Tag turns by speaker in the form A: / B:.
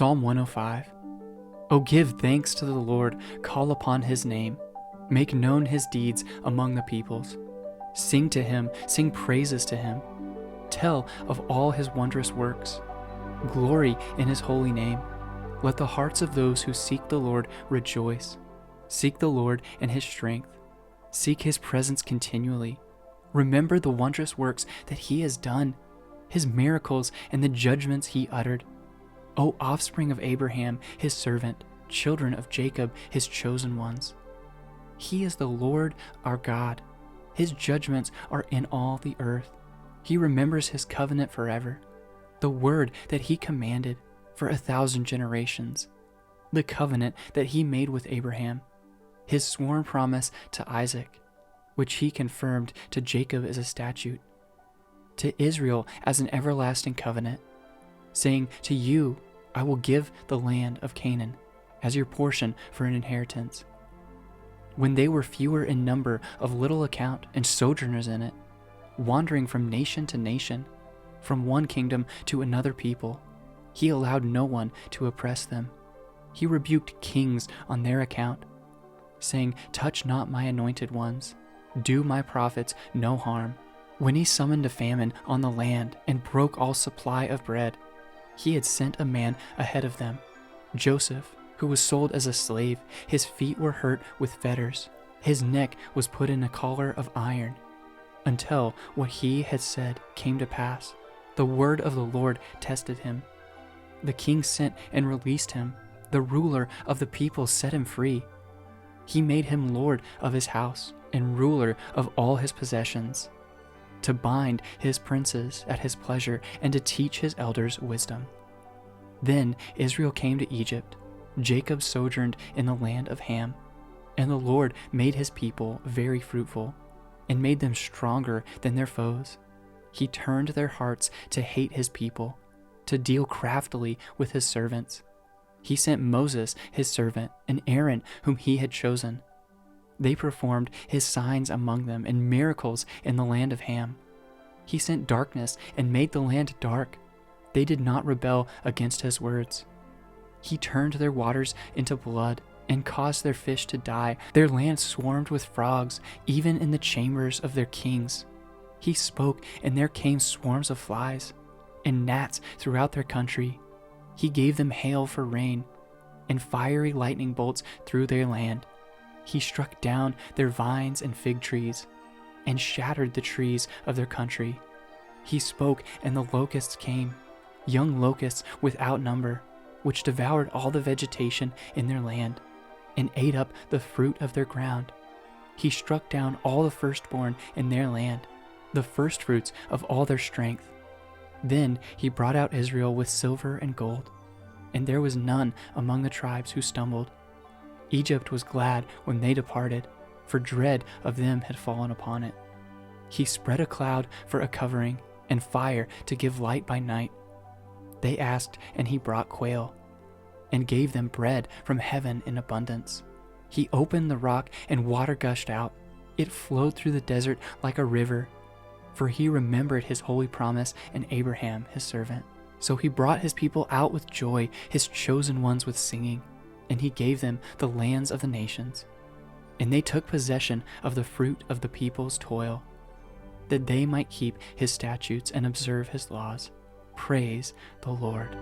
A: Psalm 105. O give thanks to the Lord, call upon his name. Make known his deeds among the peoples. Sing to him, sing praises to him. Tell of all his wondrous works. Glory in his holy name. Let the hearts of those who seek the Lord rejoice. Seek the Lord and his strength. Seek his presence continually. Remember the wondrous works that he has done, his miracles and the judgments he uttered. O offspring of Abraham, his servant, children of Jacob, his chosen ones. He is the Lord our God. His judgments are in all the earth. He remembers his covenant forever, the word that he commanded for 1,000 generations, the covenant that he made with Abraham, his sworn promise to Isaac, which he confirmed to Jacob as a statute, to Israel as an everlasting covenant, saying, to you I will give the land of Canaan as your portion for an inheritance. When they were fewer in number, of little account, and sojourners in it, wandering from nation to nation, from one kingdom to another people, he allowed no one to oppress them. He rebuked kings on their account, saying, touch not my anointed ones, do my prophets no harm. When he summoned a famine on the land and broke all supply of bread, he had sent a man ahead of them, Joseph, who was sold as a slave. His feet were hurt with fetters. His neck was put in a collar of iron, until what he had said came to pass. The word of the Lord tested him. The king sent and released him. The ruler of the people set him free. He made him lord of his house and ruler of all his possessions, to bind his princes at his pleasure and to teach his elders wisdom. Then Israel came to Egypt. Jacob sojourned in the land of Ham, and the Lord made his people very fruitful and made them stronger than their foes. He turned their hearts to hate his people, to deal craftily with his servants. He sent Moses, his servant, and Aaron, whom he had chosen. They performed his signs among them and miracles in the land of Ham. He sent darkness and made the land dark. They did not rebel against his words. He turned their waters into blood and caused their fish to die. Their land swarmed with frogs, even in the chambers of their kings. He spoke, and there came swarms of flies and gnats throughout their country. He gave them hail for rain and fiery lightning bolts through their land. He struck down their vines and fig trees and shattered the trees of their country. He spoke, and the locusts came, young locusts without number, which devoured all the vegetation in their land and ate up the fruit of their ground. He struck down all the firstborn in their land, the firstfruits of all their strength. Then he brought out Israel with silver and gold, and there was none among the tribes who stumbled. Egypt was glad when they departed, for dread of them had fallen upon it. He spread a cloud for a covering and fire to give light by night. They asked, and he brought quail, and gave them bread from heaven in abundance. He opened the rock, and water gushed out. It flowed through the desert like a river, for he remembered his holy promise and Abraham his servant. So he brought his people out with joy, his chosen ones with singing, and he gave them the lands of the nations. And they took possession of the fruit of the people's toil, that they might keep his statutes and observe his laws. Praise the Lord.